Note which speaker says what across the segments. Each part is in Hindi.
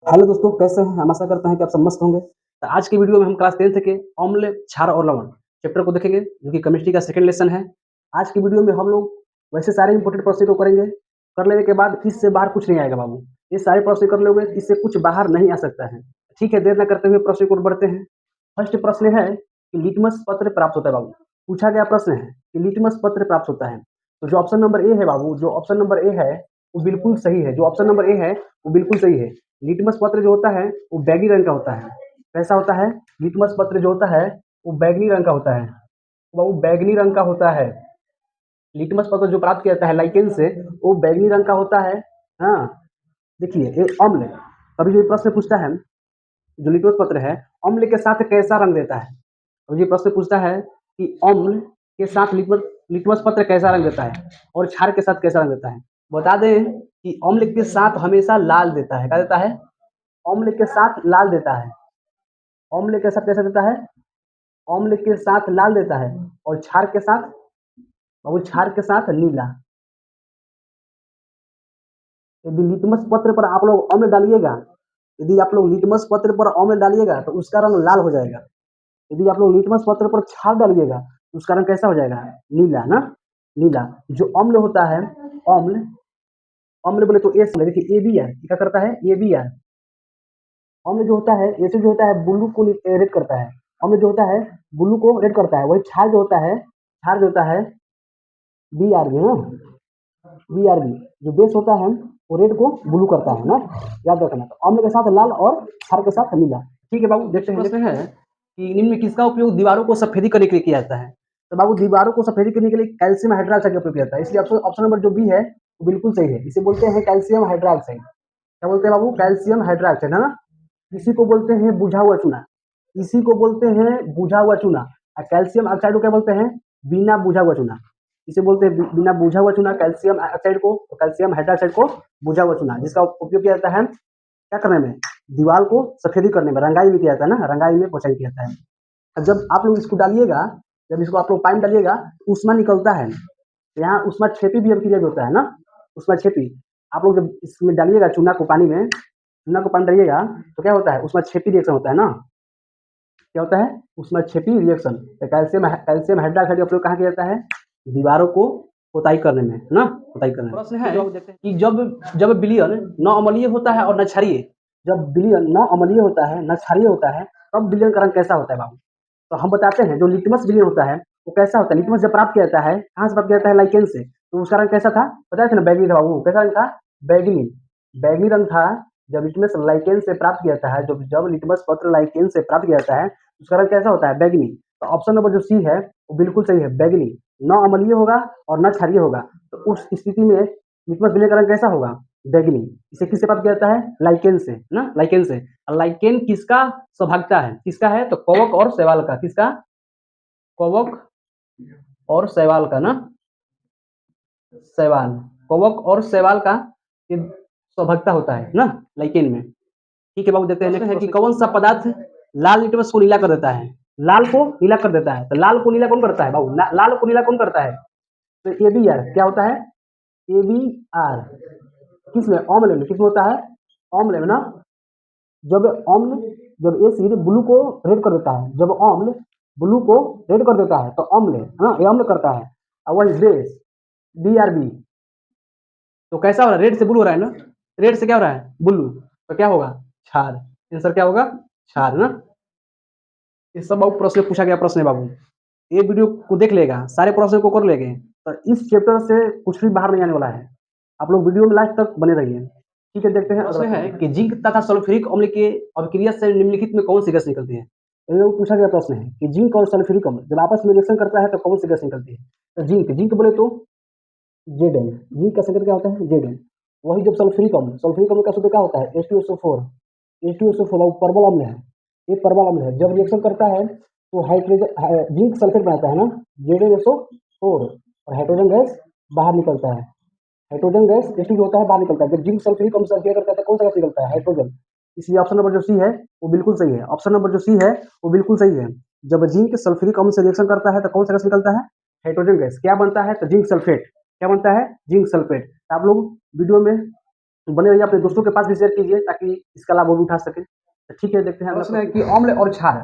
Speaker 1: हेलो दोस्तों, कैसे हैं? हम आशा करते हैं कि आप सब मस्त होंगे। तो आज की वीडियो में हम क्लास 10th के अम्ल, क्षार और लवण चैप्टर को देखेंगे, जो कि केमिस्ट्री का सेकंड लेसन है। आज की वीडियो में हम लोग वैसे सारे इंपॉर्टेंट प्रश्न को करेंगे। कर लेने के बाद इससे बाहर कुछ नहीं आएगा बाबू। ये सारे प्रश्न कर लोगे, इससे कुछ बाहर नहीं आ सकता है। ठीक है, देर न करते हुए प्रश्न को बढ़ते हैं। फर्स्ट प्रश्न है कि लिटमस पत्र प्राप्त होता है बाबू। पूछा गया प्रश्न है कि लिटमस पत्र प्राप्त होता है। तो जो ऑप्शन नंबर ए है बाबू, जो ऑप्शन नंबर ए है वो बिल्कुल सही है। जो ऑप्शन नंबर ए है वो बिल्कुल सही है। लिटमस पत्र जो होता है वो बैगनी रंग का होता है। कैसा होता है? लिटमस पत्र जो होता है वो बैगनी रंग का होता है। वो बैगनी रंग का होता है। लिटमस पत्र जो प्राप्त किया जाता है लाइकेन से, वो बैगनी रंग का होता है। हाँ, देखिए ये अम्ल, कभी जो प्रश्न पूछता है, जो लिटमस पत्र है अम्ल के साथ कैसा रंग देता है। अब ये प्रश्न पूछता है कि अम्ल के साथ लिटमस लिटमस पत्र कैसा रंग देता है और क्षार के साथ कैसा रंग देता है। बता दें कि अम्ल के साथ हमेशा लाल देता है। क्या देता है? अम्ल के साथ लाल देता है। अम्ल के साथ कैसा देता है? अम्ल के साथ लाल देता है। और क्षार के साथ, और क्षार के साथ नीला। यदि लिटमस पत्र पर आप लोग अम्ल डालिएगा, यदि आप लोग लिटमस पत्र पर अम्ल डालिएगा तो उसका रंग लाल हो जाएगा। यदि आप लोग लिटमस पत्र पर क्षार डालिएगा तो उसका रंग कैसा हो जाएगा? नीला ना, नीला। जो अम्ल होता है, अम्ल, अम्ल बोले तो एस, देखिए ए बी आर क्या करता है? A B R. अम्ल जो होता है, एसिड जो होता है ब्लू को रेड करता है। अम्ल जो होता है ब्लू को रेड करता है। वही क्षार जो होता है, क्षार जो होता है बी आर बी, हाँ, बी आर बी, जो बेस होता है वो रेड को ब्लू करता है ना, याद रखना। तो अम्ल के साथ लाल और क्षार के साथ नीला। ठीक है बाबू, देखते हैं। प्रश्न है कि निम्न में किसका उपयोग दीवारों को सफेदी करने के लिए किया जाता है। तो बाबू, दीवारों को सफेदी करने के लिए कैल्शियम हाइड्रोक्साइड का उपयोग किया जाता है। इसलिए ऑप्शन नंबर जो बी है वो बिल्कुल सही है। इसे बोलते हैं कैल्शियम हाइड्रोक्साइड। क्या बोलते हैं बाबू? कैल्शियम हाइड्रोक्साइड, है ना। इसी को बोलते हैं बुझा हुआ चूना। इसी को बोलते हैं बुझा हुआ चूना। और कैल्शियम ऑक्साइड को क्या बोलते हैं? बिना बुझा हुआ चूना। इसे बोलते हैं बिना बुझा हुआ चूना, कैल्शियम ऑक्साइड को, कैल्शियम हाइड्रोक्साइड को बुझा हुआ चूना, जिसका उपयोग किया जाता है क्या करने में? दीवार को सफेदी करने में, रंगाई में किया जाता है ना, रंगाई में पोचाई किया जाता है। और जब आप लोग इसको डालिएगा, जब इसको आप लोग पानी डालिएगा तो ऊष्मा निकलता है। यहाँ ऊष्मा छेपी भी क्रिया भी होता है ना, ऊष्मा छेपी। आप लोग जब इसमें डालिएगा चूना को पानी में, चूना को पानी डालिएगा तो क्या होता है? ऊष्मा छेपी रिएक्शन होता है ना। क्या होता है? ऊष्मा छेपी रिएक्शन। तो कैल्शियम हाइड्रोक्साइड का प्रयोग कहाँ किया जाता है? दीवारों को पोताई करने में, है ना, पोताई करने में। प्रश्न है कि जब जब विलयन न अम्लीय होता है और न क्षारीय, जब विलयन न अम्लीय होता है न क्षारीय होता है, तब विलयन का रंग कैसा होता है बाबू? तो हम बताते हैं, जो लिटमस विलयन होता है वो कैसा होता है? लिटमस जब प्राप्त किया जाता है, कहाँ से प्राप्त किया जाता है? लाइकेन से। तो उसका रंग कैसा था? बताया था ना, बैगनी था बाबू। कैसा रंग था? बैगनी, बैगनी रंग था। जब लिटमस लाइकेन से प्राप्त किया जाता है, जब जब लिटमस पत्र लाइकेन से प्राप्त किया जाता है, उसका रंग कैसा होता है? बैगनी। तो ऑप्शन नंबर जो सी है वो बिल्कुल सही है, बैगनी। न अम्लीय होगा और न क्षारीय होगा, तो उस स्थिति में लिटमस विलयन का रंग कैसा होगा? बैगनी। इसे किससे प्राप्त किया जाता है? लाइकेन से ना, लाइकेन से। और लाइकेन किसका स्वभागता है? किसका है? तो कवक और शैवाल का। किसका? कवक और शैवाल का ना, शैवाल, कवक और शैवाल का ये स्वभागता होता है ना लाइकेन में। ठीक है बाबू, देखते हैं नेक्स्ट है कि कौन सा पदार्थ लाल लिटमस को नीला कर देता है। लाल को नीला कर देता है। तो लाल को नीला कौन करता है बाबू? लाल को नीला कौन करता है? तो ए बी आर क्या होता है? A B R. किसमें? अम्ल में। किसमें होता है? अम्ल में ना। जब अम्ल, जब एसिड ब्लू को रेड कर देता है, जब अम्ल ब्लू को रेड कर देता है तो अम्ल, हाँ, ये अम्ल करता है। और वही बेस, बी आर बी, तो कैसा हो रहा है? रेड से ब्लू हो रहा है ना, रेड से क्या हो रहा है? ब्लू। तो क्या होगा? क्षार। आंसर क्या होगा? क्षार ना। ये सब बाबू प्रश्न पूछा गया प्रश्न है बाबू। ये वीडियो को देख लेगा, सारे प्रश्न को कर लेंगे, तो इस चैप्टर से कुछ भी बाहर नहीं आने वाला है। आप लोग वीडियो में लास्ट तक बने रहिए। ठीक है, देखते हैं। प्रश्न है कि जिंक तथा सल्फ्यूरिक अम्ल के अभिक्रिया से निम्नलिखित में कौन सी गैस निकलती है। ये लोग पूछा गया प्रश्न है कि जिंक और सल्फ्यूरिक अम्ल जब आपस में रिएक्शन करता है तो कौन सी गैस निकलती है। तो जिंक, जिंक बोले तो जेड एन। जिंक का संकेत क्या होता है? Z N. वही जब सल्फ्यूरिक अम्ल, सल्फ्यूरिक अम्ल का सूत्र क्या होता है? H2SO4। H2SO4 परबल अम्ल है, ये परबल अम्ल है। जब रिएक्शन करता है तो हाइड्रोजन, जिंक सल्फेट बनाता है ना, ZnSO4, और हाइड्रोजन गैस बाहर निकलता है। हाइड्रोजन गैस H2 जो होता है बाहर निकलता है। जब जिंक सल्फ्यूरिक अम्ल से रिएक्शन करता है तो कौन सा गैस निकलता है? हाइड्रोजन। इसलिए ऑप्शन नंबर जो सी है वो बिल्कुल सही है। ऑप्शन नंबर जो सी है वो बिल्कुल सही है। जब जिंक सल्फ्यूरिक अम्ल से रिएक्शन करता है तो कौन सा गैस निकलता है? Hydrogen gas. क्या बनता है? तो जिंक सल्फेट। क्या बनता है? Zinc sulphate. आप लोग वीडियो में बने रहिए, अपने दोस्तों के पास भी शेयर कीजिए ताकि इसका लाभ वो भी उठा सके। तो ठीक है, देखते हैं प्रश्न है कि अम्ल और क्षार,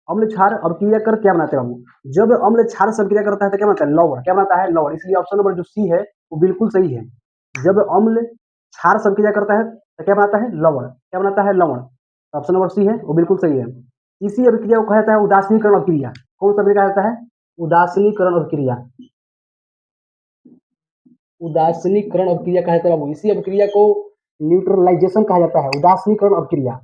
Speaker 1: अम्ल क्षार अभिक्रिया कर क्या बनाते हैं बाबू? जब अम्ल क्षार से अभिक्रिया करता है तो क्या बनता है? लवण। क्या बनाता है? लवण। इसलिए ऑप्शन नंबर जो सी है वो बिल्कुल सही है। जब अम्ल क्षार से अभिक्रिया करता है तो क्या बनाता है? लवण। क्या बनाता है? लवण। तो ऑप्शन नंबर सी है वो बिल्कुल सही है। इसी अभिक्रिया को कहा जाता है उदासीनीकरण अभिक्रिया। कौन सा अभिक्रिया कहा जाता है? उदासीनीकरण अभिक्रिया। उदासीनीकरण अभिक्रिया कहा जाता है बाबू। इसी अभिक्रिया को न्यूट्रलाइजेशन कहा जाता है, उदासीनीकरण अभिक्रिया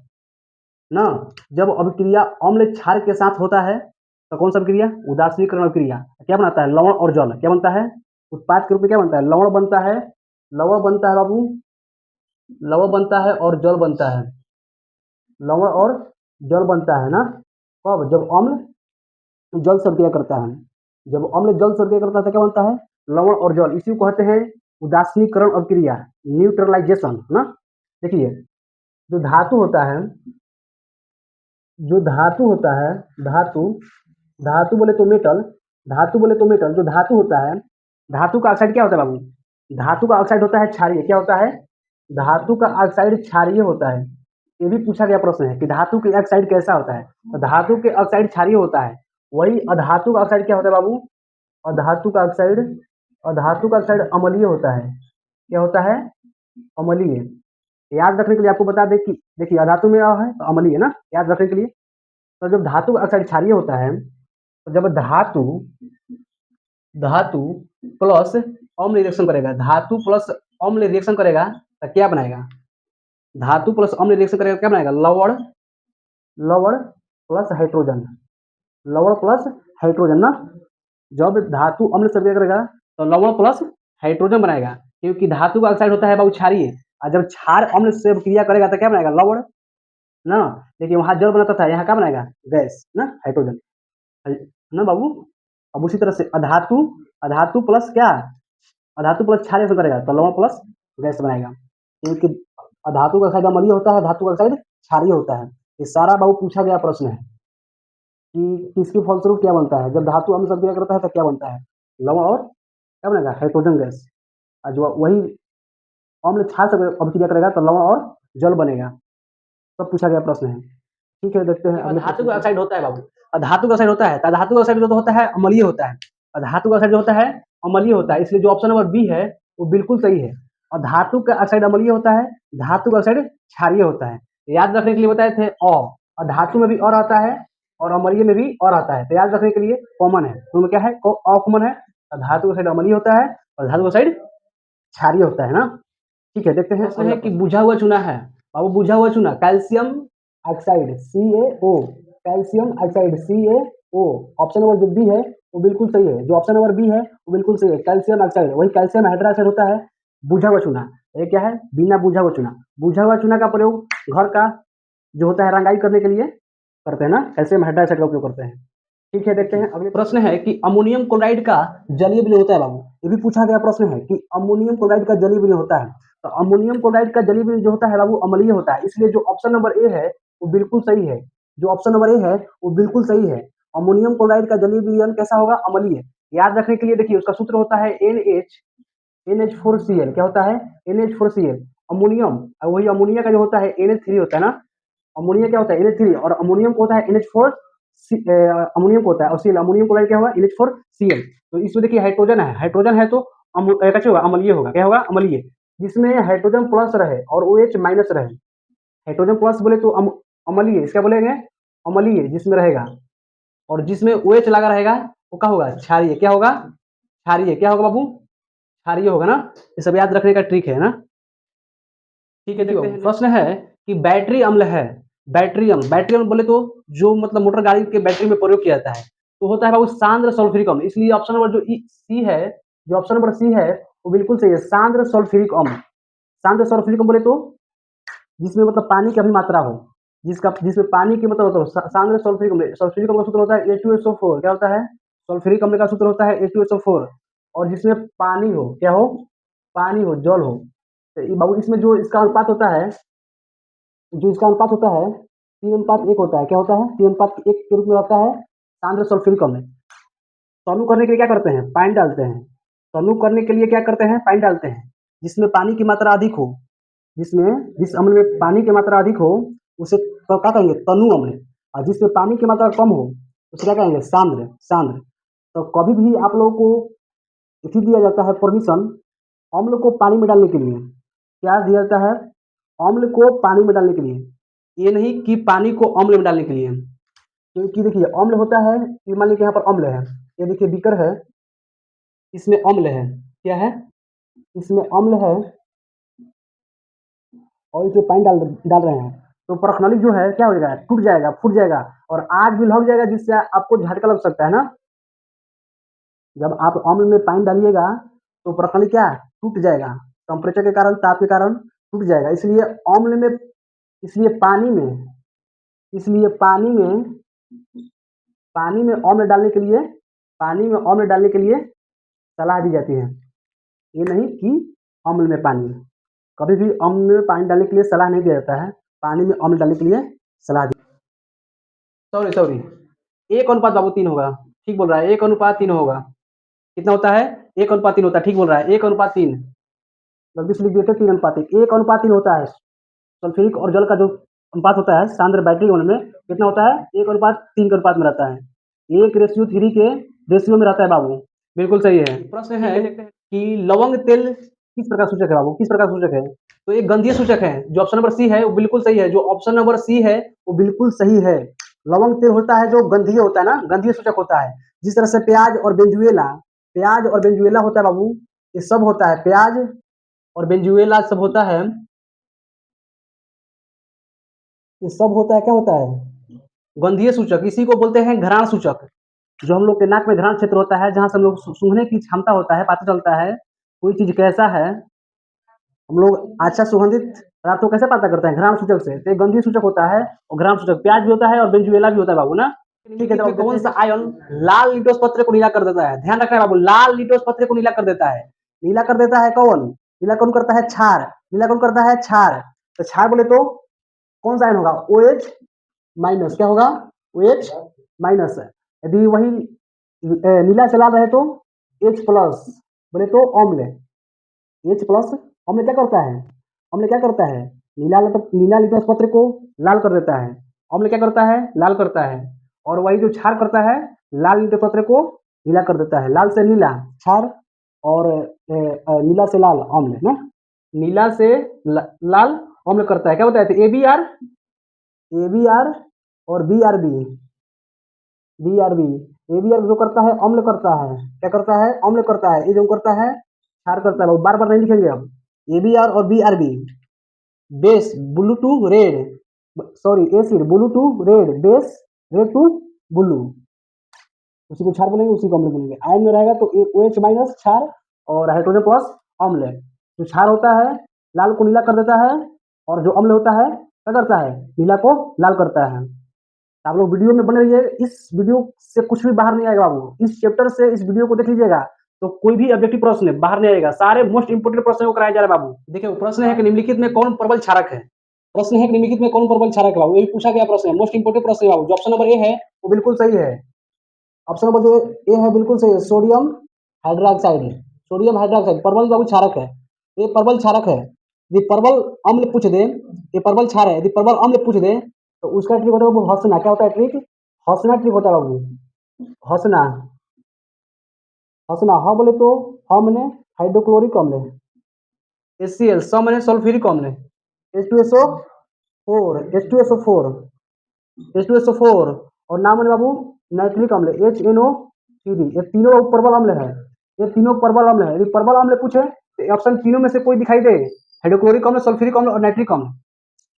Speaker 1: ना। जब अभिक्रिया अम्ल क्षार के साथ होता है तो कौन सा अभिक्रिया? उदासीनीकरण अभिक्रिया। क्या बनाता है? लवण और जल। क्या बनता है? उत्पाद के रूप में क्या बनता है? लवण बनता है। लवण बनता है बाबू, लवण बनता है और जल बनता है। लवण और जल बनता है ना। कब? जब अम्ल जल से अभिक्रिया करता है। जब अम्ल जल से अभिक्रिया करता है तो क्या बनता है? लवण और जल। इसी को कहते हैं उदासीनीकरण अभिक्रिया, न्यूट्रलाइजेशन ना। देखिए, जो धातु होता है, जो धातु होता है, धातु, धातु बोले तो मेटल, धातु बोले तो मेटल, जो धातु होता है, धातु का ऑक्साइड क्या होता है बाबू? धातु का ऑक्साइड होता है क्षारीय। क्या होता है? धातु का ऑक्साइड क्षारीय होता है। ये भी पूछा गया प्रश्न है कि धातु के ऑक्साइड कैसा होता है? तो धातु के ऑक्साइड क्षारीय होता है। वही अधातु का ऑक्साइड क्या होता है बाबू? अधातु का ऑक्साइड, अधातु का ऑक्साइड अम्लीय होता है। क्या होता है? अम्लीय। याद रखने के लिए आपको बता दें कि देखिए, अधातु में है तो अम्लीय है ना, याद रखने के लिए। तो जब धातु का ऑक्साइड क्षारीय होता है, तो जब धातु, धातु प्लस अम्ल रिएक्शन करेगा, धातु प्लस अम्ल रिएक्शन करेगा तो क्या बनाएगा? धातु प्लस अम्ल रिएक्शन करेगा क्या बनाएगा? लवण, लवण प्लस हाइड्रोजन, लवण प्लस हाइड्रोजन ना। जब धातु अम्ल से रिएक्ट करेगा तो लवण प्लस हाइड्रोजन बनाएगा, क्योंकि धातु का ऑक्साइड होता है बाबू क्षारीय। और जब क्षार अम्ल से क्रिया करेगा तो क्या बनाएगा? लवण ना। लेकिन वहां जल बनाता था, यहाँ क्या बनाएगा? गैस ना, हाइड्रोजन ना बाबू। अब उसी तरह से अधातु, अधातु प्लस क्या? अधातु प्लस क्षार रिएक्शन करेगा तो लवण प्लस गैस बनाएगा, क्योंकि अधातु का ऑक्साइड अम्लीय होता है, धातु का ऑक्साइड क्षारीय होता है। ये सारा बाबू पूछा गया प्रश्न है कि किसके फलस्वरूप क्या बनता है? जब धातु अम्ल से क्रिया करता है तो क्या बनता है? लवण और क्या बनेगा? Hydrogen gas. और जो वही अम्ल क्षार से अभिक्रिया करेगा तो लवण और जल बनेगा। सब पूछा गया प्रश्न है। ठीक है, देखते हैं अगले। धातु का ऑक्साइड होता है बाबू, धातु का ऑक्साइड होता है, धातु का ऑक्साइड जो होता है अम्लीय होता है। धातु का ऑक्साइड जो होता है अम्लीय होता है, इसलिए जो ऑप्शन नंबर बी है वो बिल्कुल सही है। और धातु का ऑक्साइड अम्लीय होता है, धातु का ऑक्साइड क्षारीय होता है। याद रखने के लिए बताए थे। और धातु में भी और आता है और अम्लीय में भी और आता है, तो याद रखने के लिए कॉमन है। तो क्या है? कॉमन है। धातु का साइड अम्लीय होता है और धातु का साइड क्षारीय होता है ना। ठीक है, देखते हैं। प्रश्न है कि बुझा हुआ चूना है बाबू, बुझा हुआ चूना calcium oxide CaO, calcium oxide CaO। Option number जो बी है वो बिल्कुल सही है। जो ऑप्शन नंबर बी है वो बिल्कुल सही है, कैल्शियम ऑक्साइड। वही कैल्शियम हाइड्रोक्साइड होता है बुझा हुआ चूना। ये क्या है? बिना बुझा हुआ चूना। बुझा हुआ चूना का प्रयोग घर का जो होता है रंगाई करने के लिए करते हैं ना, कैल्शियम हाइड्रोक्साइड का उपयोग करते हैं। ठीक है, देखते हैं अगले प्रश्न है कि अमोनियम क्लोराइड का जलीय विलय होता है बाबू। ये भी पूछा गया प्रश्न है कि अमोनियम क्लोराइड का जलीय विलय होता है। तो अमोनियम क्लोराइड का जलीय विलय जो होता है बाबू अम्लीय होता है, इसलिए जो ऑप्शन नंबर ए है वो बिल्कुल सही है। जो ऑप्शन नंबर ए है वो बिल्कुल सही है। अमोनियम क्लोराइड का जलीय विलयन कैसा होगा? अम्लीय। याद रखने के लिए देखिए, उसका सूत्र होता है NH4Cl। क्या होता है? NH4Cl। अमोनियम, वही अमोनिया का जो होता है NH3 होता है ना। अमोनिया क्या होता है? NH3। और अमोनियम को होता है NH4। अमोनियम को होता है और Cl, अमोनियम क्लोराइड क्या होगा? NH4Cl। तो इसमें देखिए हाइड्रोजन है, हाइड्रोजन है तो कैसे होगा? अम्लीय होगा। क्या होगा? अम्लीय। जिसमें हाइड्रोजन प्लस रहे और OH माइनस रहे। हाइड्रोजन प्लस बोले तो अम्लीय, इसका बोलेंगे अम्लीय जिसमें रहेगा। और जिसमें OH लगा रहेगा वो क्या होगा? क्षारीय। क्या होगा? क्षारीय। क्या होगा बाबू? क्षारीय होगा ना। ये सब याद रखने का ट्रिक है ना। ठीक है, देखते हैं। प्रश्न है कि बैटरी अम्ल है, बैटरी अम्ल, बैटरी अम्ल बोले तो जो मतलब मोटर गाड़ी के बैटरी में प्रयोग किया जाता है, तो होता है बाबू सांद्र सल्फ्यूरिक अम्ल। इसलिए ऑप्शन नंबर जो सी है, जो ऑप्शन नंबर सी है वो बिल्कुल सही है, सांद्र सल्फ्यूरिक अम्ल। सांद्र सल्फ्यूरिक अम्ल बोले तो जिसमें मतलब पानी की अभी मात्रा हो, जिसमें पानी की मतलब होता है सांद्र सल्फ्यूरिक अम्ल। सल्फ्यूरिक अम्ल का सूत्र होता है H2SO4। क्या होता है? सल्फ्यूरिक अम्ल का सूत्र होता है H2SO4। और जिसमें पानी हो, क्या हो? पानी हो, जल हो। तो बाबू इसमें जो इसका अनुपात होता है, जो इसका अनुपात होता है 3:1 होता है। क्या होता है? 3:1 के रूप में होता है सांद्र सल्फ्यूरिक अम्ल। तनु करने के लिए क्या करते हैं? पानी डालते हैं। तनु करने के लिए क्या करते हैं? पानी डालते हैं। जिसमें पानी की मात्रा अधिक हो, जिस अम्ल में पानी की मात्रा अधिक हो उसे तो क्या कहेंगे, तनु अम्ल। और जिसमें पानी की मात्रा कम हो उसे क्या कहेंगे, सांद्र सांद्र। तो कभी भी आप लोगों को इसी दिया जाता है परमिशन अम्ल को पानी में डालने के लिए। क्या दिया जाता है, अम्ल को पानी में डालने के लिए, ये नहीं कि पानी को अम्ल में डालने के लिए। क्योंकि देखिए अम्ल होता है, ये मान लीजिए यहाँ पर अम्ल है, ये देखिए बीकर है, इसमें अम्ल है, क्या है, इसमें अम्ल है और इसमें पानी डाल डाल रहे हैं, तो परखनली जो है क्या हो जाएगा, टूट जाएगा, फूट जाएगा और आग भी लग जाएगा, जिससे आपको झटका लग सकता है ना। जब आप अम्ल में पानी डालिएगा तो परखनली क्या टूट जाएगा, टेम्परेचर के कारण, ताप के कारण टूट जाएगा। इसलिए अम्ल में, इसलिए पानी में, इसलिए पानी में अम्ल डालने के लिए, पानी में अम्ल डालने के लिए सलाह दी जाती है। ये नहीं कि अम्ल में पानी, कभी भी अम्ल में पानी डालने के लिए सलाह नहीं दिया जाता है, पानी में अम्ल डालने के लिए सलाह दी। सॉरी सॉरी, 1:3 होगा, ठीक बोल रहा है, 1:3 होगा। कितना होता है, 1:3 होता है, ठीक बोल रहा है, 1:3। गलती से लिख दिए थे 3:1, 1:3 होता है। सल्फ्यूरिक और जल का जो अनुपात होता है सांद्र बैटरी होने में कितना होता है, 1:3 के अनुपात में रहता है, 1:3 के रेशियो में रहता है बाबू। बिल्कुल सही है। प्रश्न है कि लवंग तेल किस प्रकार सूचक है बाबू, किस प्रकार सूचक है, तो एक गंधीय सूचक है। जो ऑप्शन नंबर सी है वो बिल्कुल सही है, जो ऑप्शन नंबर सी है वो बिल्कुल सही है। लवंग तेल होता है जो गंधीय होता है ना, गंधीय सूचक होता है। जिस तरह से प्याज और बेंजुएला, प्याज और बेंजुएला होता है बाबू, ये सब होता है, प्याज और बेंजुएला सब होता है, ये सब होता है, क्या होता है, गंधीय सूचक। इसी को बोलते हैं घ्राण सूचक। जो हम लोग के नाक में घ्राण क्षेत्र होता है, जहाँ से हम लोग सूंघने की क्षमता होता है, पता चलता है कोई चीज कैसा है, हम लोग अच्छा सुगंधित पदार्थ को कैसे पता करते हैं, घ्राण सूचक से। तो एक गंधीय सूचक होता है और घ्राण सूचक, प्याज भी होता है और बेंजुएला भी होता है बाबू ना। ठीक है, तो कौन सा आयन लाल लिटोस पत्र को नीला कर देता है, ध्यान रखना बाबू, लाल लिटोस पत्र को नीला कर देता है। नीला कर देता है कौन, नीला कौन करता है, क्षार। नीला कौन करता है, क्षार। तो क्षार बोले तो कौन सा आयन होगा, OH माइनस, क्या होगा, OH माइनस। यदि वही नीला से लाल रहे तो H प्लस, बोले तो अम्ल, H प्लस। अम्ल क्या करता है, अम्ल क्या करता है, नीला लिटमस पत्र को लाल कर देता है। अम्ल क्या करता है, लाल करता है। और वही जो क्षार करता है, लाल लिटमस पत्र को नीला कर देता है। लाल से नीला क्षार और नीला से लाल अम्ल ना, नीला से लाल अम्ल करता है, क्या बताया था, ABR और BRB, BRB। ABR जो करता है अम्ल करता है, क्या करता है, अम्ल करता है। ये जो करता है क्षार करता है, बार बार नहीं लिखेंगे अब। ABR और BRB, base blue to red, sorry acid blue to red, base red to blue, उसी को क्षार बोलेंगे, उसी को अम्ल बोलेंगे। आयन में रहेगा तो OH माइनस क्षार और हाइड्रोजन प्लस अम्ल। जो क्षार होता है लाल को नीला कर देता है और जो अम्ल होता है क्या करता है, नीला को लाल करता है। आप लोग वीडियो में बने रहिए, इस वीडियो से कुछ भी बाहर नहीं आएगा बाबू। इस चैप्टर से इस वीडियो को देख लीजिएगा तो कोई भी ऑब्जेक्टिव प्रश्न बाहर नहीं आएगा, सारे मोस्ट इंपोर्टेंट प्रश्न को कराया जा रहा है बाबू। देखिए प्रश्न है कि निम्नलिखित में कौन प्रबल क्षारक है, प्रश्न है कि निम्नलिखित में कौन प्रबल क्षारक है बाबू, यही पूछा गया प्रश्न है, मोस्ट इंपोर्टेंट प्रश्न है बाबू। जो ऑप्शन नंबर ए है वो बिल्कुल सही है, ऑप्शन नंबर जो ए है बिल्कुल सही है, सोडियम हाइड्रोक्साइड, सोडियम हाइड्रोक्साइड प्रबल बाबू क्षारक है, ये प्रबल क्षारक है। यदि प्रबल अम्ल पूछ दे, ये प्रबल क्षार है, यदि प्रबल अम्ल पूछ दे तो उसका ट्रिक होता है बाबू हंसना, क्या होता है ट्रिक, हंसना ट्रिक होता है बाबू, हंसना। हंसना हाँ बोले तो हमने हाइड्रोक्लोरिक अम्ल, HCl सौ मैंने सल्फ्यूरिक अम्ल, H2SO4, H2SO4, H2SO4 और नाम है बाबू नाइट्रिक अम्ल, HNO3। ये तीनों प्रबल अम्ल है, ये तीनों प्रबल अम्ल है। यदि प्रबल अम्ल पूछे तो ऑप्शन तीनों में से कोई दिखाई दे, हाइड्रोक्लोरिक अम्ल, सल्फ्यूरिक अम्ल और नाइट्रिक अम्ल,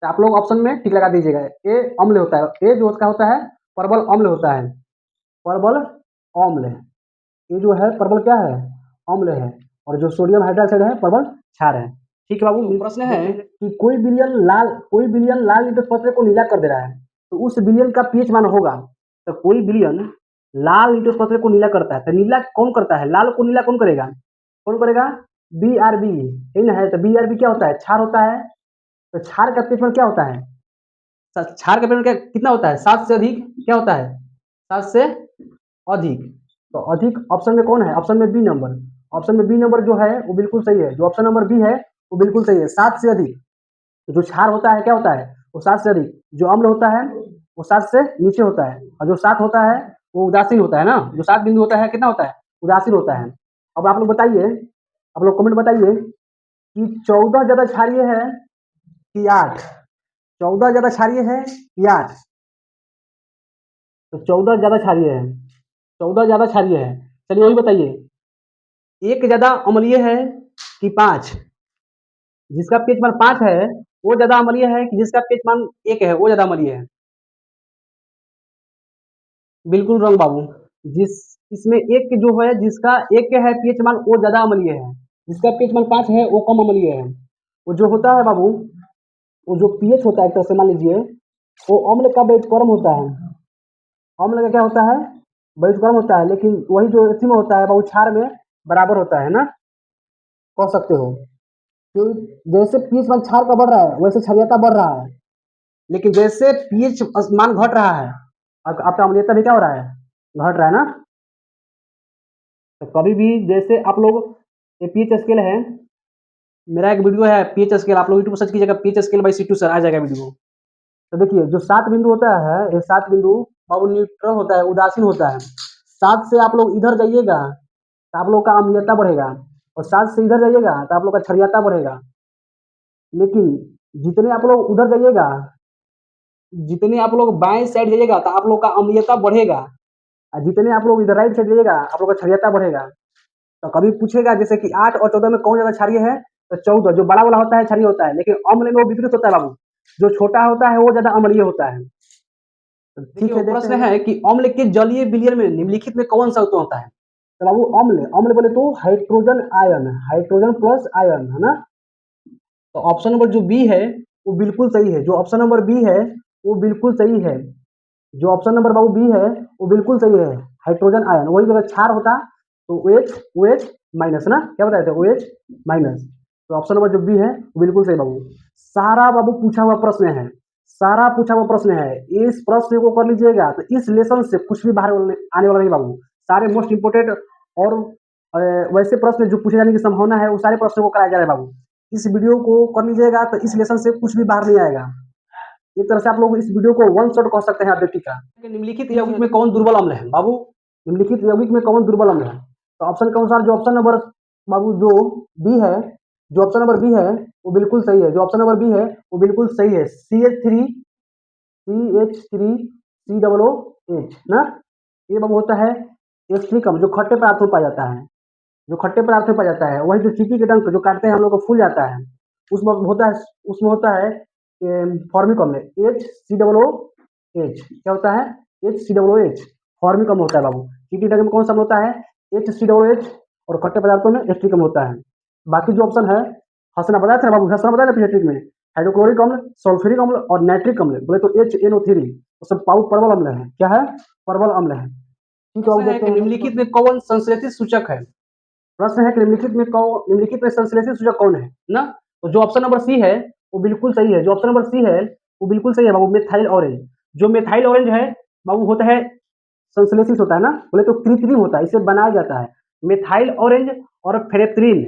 Speaker 1: तो आप लोग ऑप्शन में टिक लगा दीजिएगा। ये अम्ल होता है, ये जो होता है प्रबल अम्ल होता है, प्रबल अम्ल। ये जो है प्रबल क्या है, अम्ल है। और जो सोडियम हाइड्रोक्साइड है प्रबल क्षार है। ठीक है बाबू, प्रश्न है कि कोई बिलियन लाल लिटोस पत्र को नीला कर दे रहा है तो उस बिलियन का पीएच मान होगा। तो कोई बिलियन लाल लिटोस पत्र को नीला करता है, तो नीला कौन करता है, लाल को नीला कौन करेगा, कौन करेगा, BRB, यही ना है। तो BRB क्या होता है, क्षार होता है। तो क्षार का पीएच मान क्या होता है, क्षार का पीएच मान कितना होता है, 7 से अधिक, क्या होता है, 7 से अधिक। तो अधिक ऑप्शन में कौन है, ऑप्शन में बी नंबर, ऑप्शन में बी नंबर जो है वो बिल्कुल सही है। जो ऑप्शन नंबर बी है वो बिल्कुल सही है, 7 से अधिक। तो जो क्षार होता है क्या होता है, वो 7 से अधिक, जो अम्ल होता है वो 7 से नीचे होता है, और जो 7 होता है वो उदासीन होता है ना, जो 7 बिंदु होता है कितना होता है, उदासीन होता है। अब आप लोग बताइए, आप लोग कमेंट बताइए कि 14 ज्यादा क्षारीय है कि 8, 14 ज्यादा क्षारीय है कि 8? तो 14 ज्यादा क्षारीय है, 14 ज्यादा क्षारीय है। चलिए वही बताइए, एक ज्यादा अम्लीय है कि 5? जिसका पीएच मान 5 है वो ज्यादा अम्लीय है कि जिसका पीएच मान 1 है वो ज्यादा अम्लीय है? बिल्कुल रंग बाबू, जिस इसमें एक जो है, जिसका एक है पीएच मान वो ज्यादा अम्लीय है, जिसका पीएच मान 5 है वो कम अम्लीय है। वो जो होता है बाबू, वो जो पीएच होता है एक तरह से मान लीजिए, वो अम्ल का व्युत्क्रम होता है। अम्ल का क्या होता है, व्युत्क्रम होता है, लेकिन वही जो एथी में होता है बाबू, क्षार में बराबर होता है ना, कह सकते हो। तो जैसे पीएच मान क्षार का बढ़ रहा है वैसे क्षारीयता बढ़ रहा है, लेकिन जैसे पीएच मान घट रहा है, आपका अम्लीयता भी क्या हो रहा है, घट रहा है ना। तो कभी भी जैसे आप लोग, ये पीएच स्केल है, मेरा एक वीडियो है पीएच स्केल, आप लोग यूट्यूब सर्च कीजिएगा pH scale by Situ sir, आ जाएगा वीडियो। तो देखिए जो 7 बिंदु होता है, ये 7 बिंदु बाबू न्यूट्रल होता है, उदासीन होता है। 7 से आप लोग इधर जाइएगा तो आप लोग का अम्लीयता बढ़ेगा, और 7 से इधर जाइएगा तो आप लोग का क्षारीयता बढ़ेगा। लेकिन जितने आप लोग उधर जाइएगा, जितने आप लोग बाएं साइड जाइएगा तो आप लोग का अम्लीयता बढ़ेगा, और जितने आप लोग इधर राइट साइड जाइएगा आप लोग का क्षारीयता बढ़ेगा। तो कभी पूछेगा जैसे कि 8 और 14 में कौन ज्यादा क्षारीय है, तो 14 जो बड़ा वाला होता है क्षारीय होता है, लेकिन अम्ल में वो विपरीत होता है बाबू, जो छोटा होता है वो ज्यादा अम्लीय होता है। तो ठीक है, प्रश्न है कि अम्ल के जलीय विलयन में निम्नलिखित में कौन सा तत्व होता है? तो बाबू अम्ल, अम्ल बोले तो hydrogen ion, hydrogen plus ion है ना। तो ऑप्शन नंबर जो बी है वो बिल्कुल सही है, जो ऑप्शन नंबर बी है वो बिल्कुल सही है, जो ऑप्शन नंबर बाबू बी है वो बिल्कुल सही है, हाइड्रोजन आयन। वही जगह क्षार होता तो O H, O H minus ना, क्या बताए थे, ओ एच माइनस। तो ऑप्शन नंबर जो बी है वो बिल्कुल सही बाबू। सारा बाबू पूछा हुआ प्रश्न है, सारा पूछा हुआ प्रश्न है, इस प्रश्न को कर लीजिएगा तो इस लेसन से कुछ भी बाहर आने वाला नहीं बाबू। सारे मोस्ट इंपोर्टेंट और वैसे प्रश्न जो पूछे जाने की संभावना है वो सारे प्रश्नों को कराया जा रहा है बाबू। इस वीडियो को कर लीजिएगा तो इस लेसन से कुछ भी बाहर नहीं आएगा। एक तरह से आप लोग इस वीडियो को वन शॉट कह सकते हैं अभ्यर्थी का। निम्नलिखित यौगिक में कौन दुर्बल अम्ल है बाबू, निम्नलिखित यौगिक में कौन दुर्बल अम्ल है? तो ऑप्शन के अनुसार जो ऑप्शन नंबर बाबू जो बी है, जो ऑप्शन नंबर बी है वो बिल्कुल सही है, जो ऑप्शन नंबर बी है वो बिल्कुल सही है। CH3 ना, ये बाबू होता है एस्ट्रिकम, जो खट्टे पदार्थ में पाया जाता है, जो खट्टे पदार्थ में पाया जाता है। वही जो चींटी के डंक जो काटते हैं हम लोग को फूल जाता है, उसमें होता है, उसमें होता है फॉर्मिक अम्ल, HCOOH, क्या होता है, HCOOH, फॉर्मिक अम्ल होता है बाबू। चींटी डंक में कौन सा अम्ल होता है, HCOOH, और खट्टे पदार्थों में एस्ट्रिक अम्ल होता है। बाकी जो ऑप्शन है, हंसना बताया था बाबू, हंसना बताया था पिछले ट्रिक में, हाइड्रोक्लोरिक अम्ल, सल्फ्यूरिक अम्ल और नाइट्रिक अम्ल, बोले तो HNO3, वो सब पाऊ परवल अम्ल है, क्या है, परवल अम्ल है। ठीक है, निम्नलिखित में कौन संश्लेषित सूचक है? प्रश्न है कि निम्नलिखित में संश्लेषित सूचक कौन है ना। तो जो ऑप्शन नंबर सी है वो बिल्कुल सही है, जो ऑप्शन नंबर सी है वो बिल्कुल सही है बाबू, मेथाइल ऑरेंज। जो मेथाइल ऑरेंज है बाबू होता है संश्लेषित होता है ना, बोले तो कृत्रिम होता है, इसे बनाया जाता है। मेथाइल ऑरेंज और फेरेथ्रीन,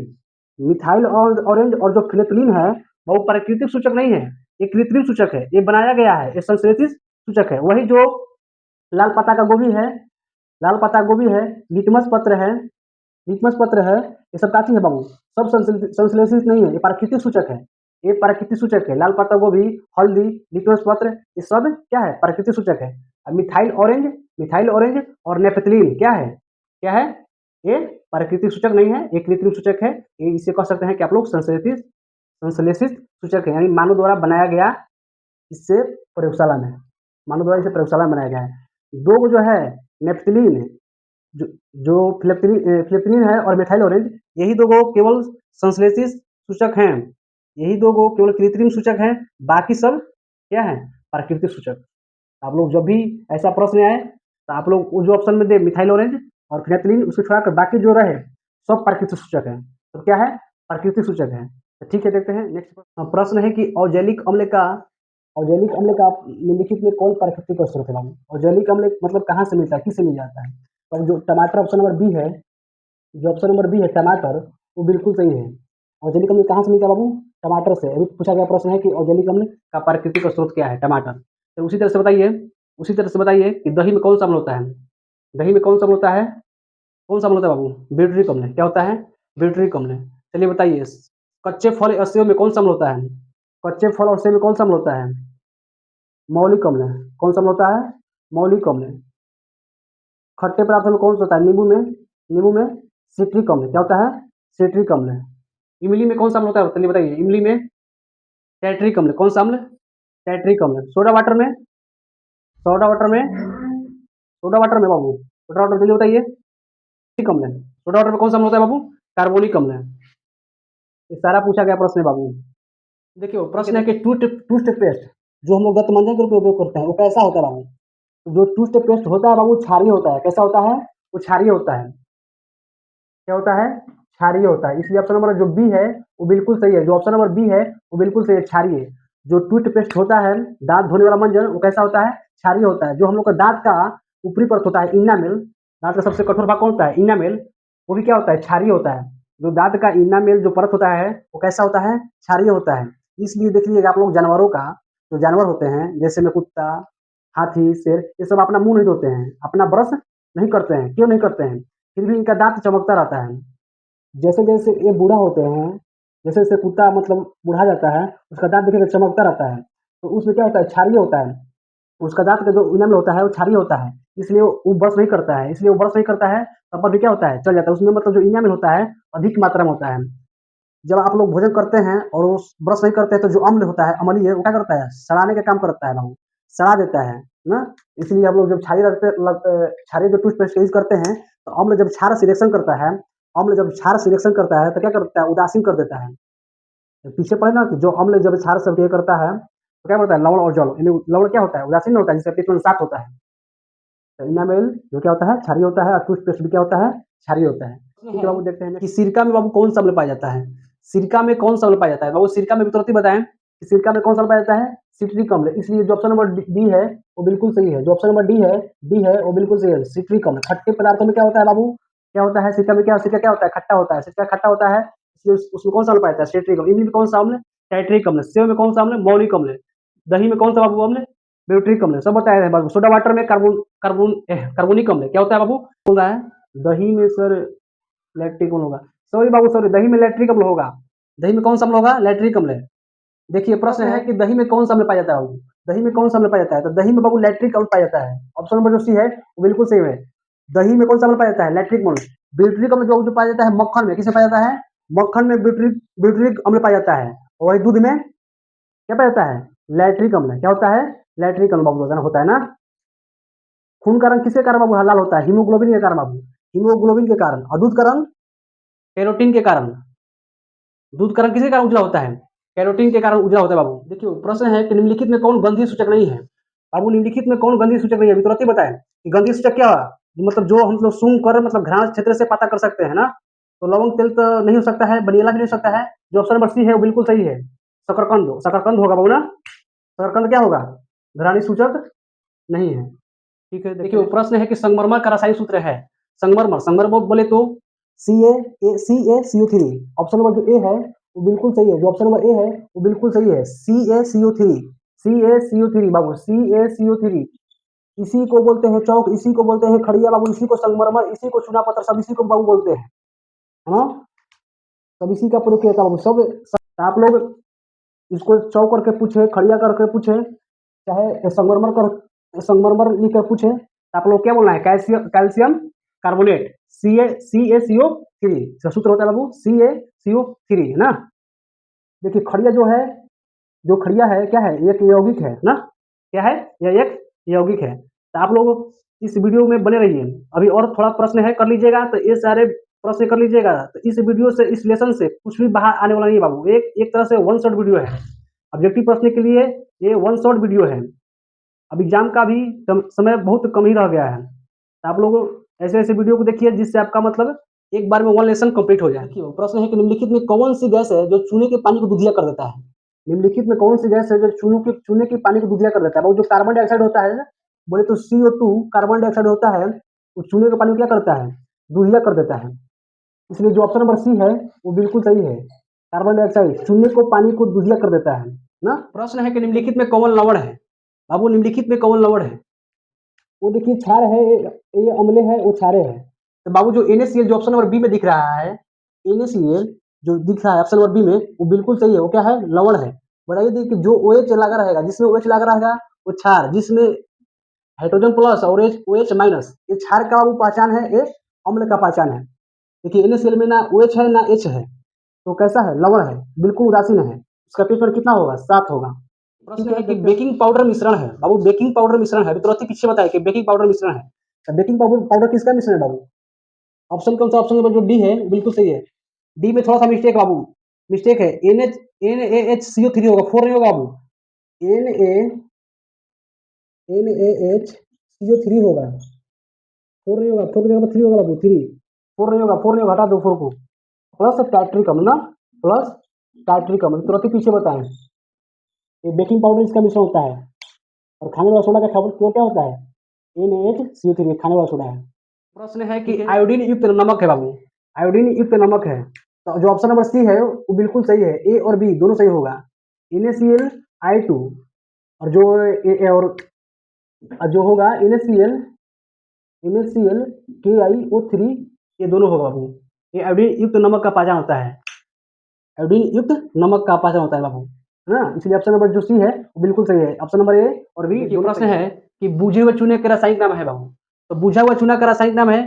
Speaker 1: मिथाइल ऑरेंज और जो फेरेथ्रीन है वो प्राकृतिक सूचक नहीं है, ये कृत्रिम सूचक है, ये बनाया गया है, ये संश्लेषित सूचक है। वही जो लाल पत्ता का गोभी है, लाल पत्ता गोभी है, लिटमस पत्र है, लिटमस पत्र है, ये सब काची है बाबू, सब संश्लेषित नहीं है, ये प्राकृतिक सूचक है, ये प्राकृतिक सूचक है। लाल पत्ता गोभी, हल्दी, लिटमस पत्र, ये सब क्या है, प्राकृतिक सूचक है। मिथाइल ऑरेंज, मिथाइल ऑरेंज और नेपथलीन क्या है, क्या है, ये प्राकृतिक सूचक नहीं है, ये कृत्रिम सूचक है। ये इसे कह सकते हैं कि आप लोग संश्लेषित, संश्लेषित सूचक है, यानी मानव द्वारा बनाया गया, इससे प्रयोगशाला में, मानव द्वारा इसे प्रयोगशाला में बनाया गया है। दो जो है नेपथलीन, जो जो फिलिप्पिन है और मिथाइल ऑरेंज, यही दो गो केवल संश्लेषित सूचक हैं, यही दो गो केवल कृत्रिम सूचक हैं, बाकी सब क्या है, प्राकृतिक सूचक। आप लोग जब भी ऐसा प्रश्न आए तो आप लोग जो ऑप्शन में दे मिथाइल ऑरेंज और फिनेथिलीन, उसको छोड़ा कर बाकी जो रहे सब प्राकृतिक सूचक है। तो क्या है, प्राकृतिक सूचक है। तो ठीक है, देखते हैं नेक्स्ट प्रश्न है कि औजैलिक अम्ल का, औजैलिक अम्ल का निम्नलिखित में कौन प्राकृतिक स्रोत है बाबू? औजैलिक अम्ल मतलब कहाँ से मिलता है, किससे मिल जाता है? पर जो टमाटर ऑप्शन नंबर बी है, जो ऑप्शन नंबर बी है टमाटर, वो बिल्कुल सही है। ऑर्गेनिक अम्ल कहाँ से मिलता है बाबू? टमाटर से। अभी पूछा गया प्रश्न है कि औद्योगिक अम्ल का प्राकृतिक स्रोत क्या है? टमाटर। तो उसी तरह से बताइए कि दही में कौन सा अम्ल होता है? दही में कौन सा अम्ल होता है? कौन सा अम्ल होता है बाबू? ब्यूटरिक अम्ल। क्या होता है? ब्यूटरिक अम्ल। चलिए बताइए, कच्चे फल और सेब में कौन सा अम्ल होता है? कच्चे फल और सेब में कौन सा अम्ल होता है? मौलिक अम्ल। कौन सा अम्ल होता है? मौलिक अम्ल। खट्टे पदार्थों में कौन सा होता है? नींबू में सिट्रिक अम्ल। क्या होता है? सिट्रिक अम्ल। इमली में कौन सा अम्ल होता है? चलिए बताइए, इमली में टैट्रिक अम्ल। कौन सा अम्ल? टैट्रिक अम्ल। सोडा वाटर में सोडा वाटर में बाबू, सोडा वाटर जल्दी बताइए। कार्बोनिक अम्ल है। सोडा वाटर में कौन सा अम्ल होता है बाबू? कार्बोनिक अम्ल है। ये सारा पूछा गया प्रश्न है बाबू। देखिए प्रश्न है कि टूथपेस्ट जो हम लोग दंतमंजन के रूप में उपयोग करते हैं वो कैसा होता है बाबू? जो टूथपेस्ट होता है बाबू क्षारीय होता है। कैसा होता है? वो क्षारीय होता है। क्या होता है? क्षारीय होता है। इसलिए ऑप्शन नंबर जो बी है वो बिल्कुल सही है। जो ऑप्शन नंबर बी है वो बिल्कुल सही है, क्षारीय। जो टूथपेस्ट होता है, दांत धोने वाला मंजन, वो कैसा होता है? क्षारीय होता है। जो हम लोग का दांत का ऊपरी परत होता है इनामेल, दांत का सबसे कठोर भाग कौन होता है? इनामेल। वो भी क्या होता है? क्षारीय होता है। जो दांत का इनामेल जो परत होता है वो कैसा होता है? क्षारीय होता है। इसलिए देख लीजिएगा आप लोग जानवरों का, जो जानवर होते हैं जैसे में कुत्ता, हाथी, शेर, ये सब अपना मुंह नहीं धोते हैं, अपना ब्रश नहीं करते हैं। क्यों नहीं करते हैं? फिर भी इनका दांत चमकता रहता है। जैसे जैसे ये बूढ़ा होते हैं, जैसे जैसे कुत्ता मतलब बूढ़ा जाता है, उसका दांत देखिएगा चमकता रहता है। तो उसमें क्या होता है? क्षारीय होता है। उसका दांत का जो इनाम होता है वो क्षारीय होता है। इसलिए वो ब्रश नहीं करता है। इसलिए वो ब्रश नहीं करता है, तब पर भी क्या होता है? चल जाता है। उसमें मतलब जो इनाम होता है अधिक मात्रा में होता है। जब आप लोग भोजन करते हैं और वो ब्रश नहीं करते हैं तो जो अम्ल होता है, अम्लीय, वो क्या करता है? सड़ाने का काम करता है बाबू, सड़ा देता है ना। इसलिए हम लोग जब क्षारीय जो टूथपेस्ट यूज करते हैं तो अम्ल जब क्षार सिलेक्शन करता है, अम्ल जब क्षार सिलेक्शन करता है तो क्या करता है? उदासीन कर देता है। तो पीछे पढ़े ना कि जो अम्ल जब क्षार से ये करता है तो क्या करता है? लवण और जल, यानी लवण क्या होता है? उदासीन होता है, जिससे पेट साफ होता है। तो इनामेल जो क्या होता है? क्षारीय होता है। और टूथपेस्ट भी क्या होता है? क्षारीय होता है। ठीक है बाबू, देखते हैं कि सिरका में बाबू कौन सा अम्ल पाया जाता है? सिरका में कौन सा अम्ल पाया जाता है बाबू? सिरका में भी तुरंत ही बताएं कि सिरका में कौन सा अम्ल पाया जाता है? सिट्रिक अम्ल। इसलिए जो ऑप्शन नंबर डी है वो बिल्कुल सही है। जो ऑप्शन नंबर डी है वो बिल्कुल सही है, सिट्रिक अम्ल। खट्टे पदार्थों में क्या होता है बाबू? क्या होता है? सिरका में क्या, सिरका क्या होता है? खट्टा होता है। सिरका खट्टा होता है, इसलिए उसमें कौन सा अम्ल पाया जाता है? सिट्रिक अम्ल। इमली में कौन सा अम्ल? टाइट्रिक अम्ल। सेव में कौन सा अम्ल? मौलिक अम्ल। दही में कौन सा बाबू अम्ल? ब्यूट्रिक अम्ल। सब बताया है बाबू। सोडा वाटर में कार्बोनिक अम्ल। क्या होता है बाबू? बोल रहा है दही में सर लैक्टिक अम्ल होगा। सॉरी बाबू सॉरी, दही में लैक्टिक अम्ल होगा। दही में कौन सा अम्ल होगा? लैक्टिक अम्ल। देखिए प्रश्न है कि दही में कौन सा अम्ल पाया जाता है बाबू? दही में कौन सा अम्ल पाया जाता है? तो दही में बाबू लैक्टिक अम्ल पाया जाता है। ऑप्शन नंबर जो सी है वो बिल्कुल सही है। दही में कौन सा अम्ल पाया जाता है? लैक्टिक अम्ल। ब्यूट्रिक अम्ल जो पाया जाता है मक्खन में। किसमें पाया जाता है? मक्खन में ब्यूट्रिक अम्ल पाया जाता है। और वही दूध में क्या पाया जाता है? लैक्टिक अम्ल। क्या होता है? लैक्टिक अम्ल बाबू होता है ना। खून का रंग किसके कारण बाबू लाल होता है? हीमोग्लोबिन के कारण बाबू, हीमोग्लोबिन के कारण। और दूध का रंग कैरोटीन के कारण। दूध का रंग किसके कारण उजला होता है? कैरोटीन के कारण उजला होता है बाबू। देखिए प्रश्न है कि निम्नलिखित में कौन गंधीय सूचक नहीं है? बाबू निम्नलिखित में कौन गंधीय सूचक नहीं है? अभी तुरंत ही बताएं कि गंधीय सूचक क्या है? मतलब जो हम लोग सूंघ कर मतलब घ्राण क्षेत्र से पता कर सकते हैं ना। तो लवंग तेल तो नहीं हो सकता है, वनीला भी नहीं हो सकता है। जो ऑप्शन नंबर सी है वो बिल्कुल सही है। शकरकंद, शकरकंद होगा बाबू ना। शकरकंद क्या होगा? घ्राणी सूचक नहीं है। ठीक है, देखिए प्रश्न है कि संगमरमर का रासायनिक सूत्र है। संगमरमर, संगमरमर बोले तो CaCO3। ऑप्शन नंबर जो ए है वो बिल्कुल सही है। जो ऑप्शन नंबर ए है वो बिल्कुल सही है, CaCO3। CaCO3 बाबू, CaCO3। इसी को बोलते हैं चौक, इसी को बोलते हैं खड़िया बाबू, इसी को संगमरमर, इसी को चूना पत्थर, सब इसी को बाबू बोलते हैं, है ना। सब इसी का प्रयोग किया था बाबू। सब आप लोग इसको चौक करके पूछे, खड़िया करके पूछे, चाहे संगमरमर लिख कर पूछे, तो आप लोग क्या बोलना है? Calcium, calcium carbonate, CaCO3। इसका सूत्र होता है बाबू CaCO3, है ना। देखिए खड़िया जो है, जो खड़िया है क्या है? एक यौगिक है ना। क्या है? यह एक यौगिक है। तो आप लोग इस वीडियो में बने रहिए। अभी और थोड़ा प्रश्न है, कर लीजिएगा। तो ये सारे प्रश्न कर लीजिएगा। तो इस वीडियो से, इस लेसन से कुछ भी बाहर आने वाला नहीं है बाबू। एक तरह से वन शॉट वीडियो है। ऑब्जेक्टिव प्रश्न के लिए ये वन शॉट वीडियो है। अब एग्जाम का भी समय बहुत कम ही रह गया है। तो आप लोग ऐसे ऐसे वीडियो को देखिए जिससे आपका मतलब एक बार में वन लेसन कंप्लीट हो जाए। देखिए प्रश्न है कि निम्नलिखित में कौन सी गैस है जो चूने के पानी को दूधिया कर देता है? निम्नलिखित में कौन सी गैस है जो चूने के पानी को दूधिया कर देता है? वो जो कार्बन डाइऑक्साइड होता है, बोले तो CO2 कार्बन डाइऑक्साइड होता है, वो चूने के पानी को क्या करता है? दूधिया कर देता है। इसलिए जो ऑप्शन नंबर सी है वो बिल्कुल सही है। कार्बन डाइऑक्साइड चूने को पानी को दूधिया कर देता है ना। प्रश्न है कि निम्नलिखित में कौन लवण है। बाबू निम्नलिखित में कौन लवण है। वो देखिए क्षार है, ये अम्ल है, वो क्षारे है। तो बाबू जो NaCl जो ऑप्शन नंबर बी में दिख रहा है, NaCl जो दिख रहा है ऑप्शन नंबर बी में, वो बिल्कुल सही है। वो क्या है, लवण है। बताइए देखिए कि जो OH लगा रहेगा, जिसमें OH लगा रहेगा वो क्षार, जिसमें हाइड्रोजन प्लस और OH माइनस, ये क्षार का वो पहचान है, ये अम्ल का पहचान है। देखिए NaCl में ना OH है ना H है, तो कैसा है, लवण है, बिल्कुल उदासीन है। इसका पेपर कितना होगा, 7 होगा। प्रश्न है कि बेकिंग पाउडर मिश्रण है। बाबू बेकिंग पाउडर मिश्रण है, तुरंत ही पीछे बताए कि बेकिंग पाउडर मिश्रण है। तो बेकिंग पाउडर किसका मिश्रण है बाबू। ऑप्शन कौन सा, ऑप्शन नंबर जो डी है बिल्कुल सही है। डी में थोड़ा सा मिस्टेक बाबू, मिस्टेक है। NaHCO3 होगा, 4 नहीं होगा बाबू। NaHCO3 होगा, 4 नहीं होगा। 4 की जगह पर 3 होगा बाबू, 3। 4 नहीं होगा, 4 नहीं होगा, हटा दो 4 को। प्लस टाइट्रिक अम्ल ना, प्लस टाइट्रिक अम्ल, तुरंत ही पीछे बताएं। ये बेकिंग पाउडर इसका मिश्रण होता है। और खाने वाला सोडा का खबर क्या होता है, NaHCO3 खाने वाला सोडा है। प्रश्न है कि आयोडीन युक्त नमक है बाबू, आयोडीन युक्त नमक है। तो जो ऑप्शन नंबर सी है वो बिल्कुल सही है, ए और बी दोनों सही होगा। NaCl और जो होगा NaCl ये दोनों होगा बाबू। ये आयोडीन युक्त नमक का पहचान होता है, आयोडीन युक्त नमक का पहचान होता है बाबू, है ना। इसलिए ऑप्शन नंबर जो सी है वो बिल्कुल सही है। ऑप्शन नंबर ए और बी। ये प्रश्न है कि बुझे हुए चूने का रासायनिक नाम है बाबू। तो बुझा हुआ चूना का रासायनिक नाम है,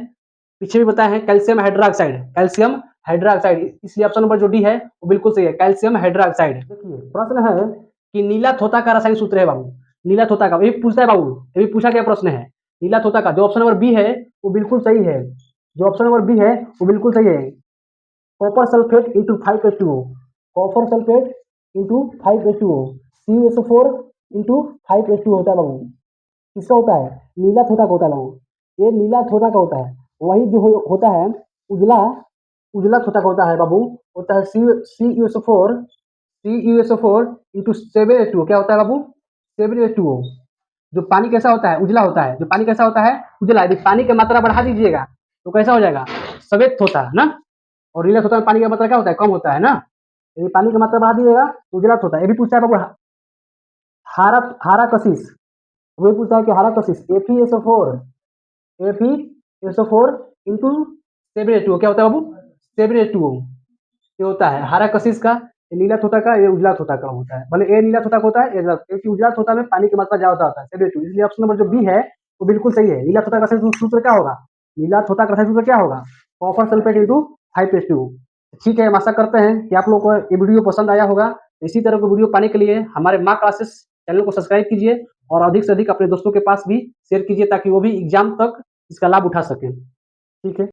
Speaker 1: पीछे भी बताया है, कैल्शियम हाइड्रोक्साइड, कैल्शियम हाइड्रोक्साइड। इसलिए ऑप्शन नंबर जो डी है वो बिल्कुल सही है, कैल्शियम हाइड्रोक्साइड। देखिए प्रश्न है कि नीला थोथा का रासायनिक सूत्र है बाबू, नीला थोथा का, ये पूछता है बाबू, ये भी पूछा गया प्रश्न है। नीला थोथा का जो ऑप्शन नंबर बी है वो बिल्कुल सही है, जो ऑप्शन नंबर बी है वो बिल्कुल सही है। Copper sulphate into 5H2O, copper sulphate into 5H2O, CuSO4 into 5H2 होता है बाबू। किसका होता है, नीला थोथा का होता है बाबू। ये नीला थोथा का होता है। वही जो होता है उजला, उजला थोथा का होता है बाबू, होता है CuSO4 इंटू 7H2O। क्या होता है बाबू, 7H2O। जो पानी कैसा होता है, उजला होता है। जो पानी कैसा होता है, उजला। यदि पानी की मात्रा बढ़ा दीजिएगा तो कैसा हो जाएगा, सफेद होता है ना। और नीला होता है, पानी की मात्रा क्या होता है, कम होता है ना। यदि पानी की मात्रा बढ़ा दीजिएगा तो उजला होता है। ये भी पूछता है बाबू, हारा हारा कशिश, वही पूछता है कि हारा कशिश Fe SO4 इंटू 7H2O क्या होता है बाबू, 7H2O। ये होता है हारा कशिश का, ये नीला थोथा का, ये उजला थोथा का होता है। भले ए नीला थोथा का होता है, क्योंकि उजला थोथा में पानी की मात्रा ज्यादा होता है, 7H2। इसलिए ऑप्शन नंबर जो बी है वो बिल्कुल सही है। नीला थोथा का रासायनिक सूत्र क्या होगा, नीला थोथा का रासायनिक सूत्र क्या होगा, कॉपर सल्फेट इंटू 5H2O। ठीक है, हम आशा करते हैं कि आप लोगों को ये वीडियो पसंद आया होगा। इसी तरह की वीडियो पाने के लिए हमारे माँ क्लासेस चैनल को सब्सक्राइब कीजिए और अधिक से अधिक अपने दोस्तों के पास भी शेयर कीजिए, ताकि वो भी एग्जाम तक इसका लाभ उठा सकें। ठीक है।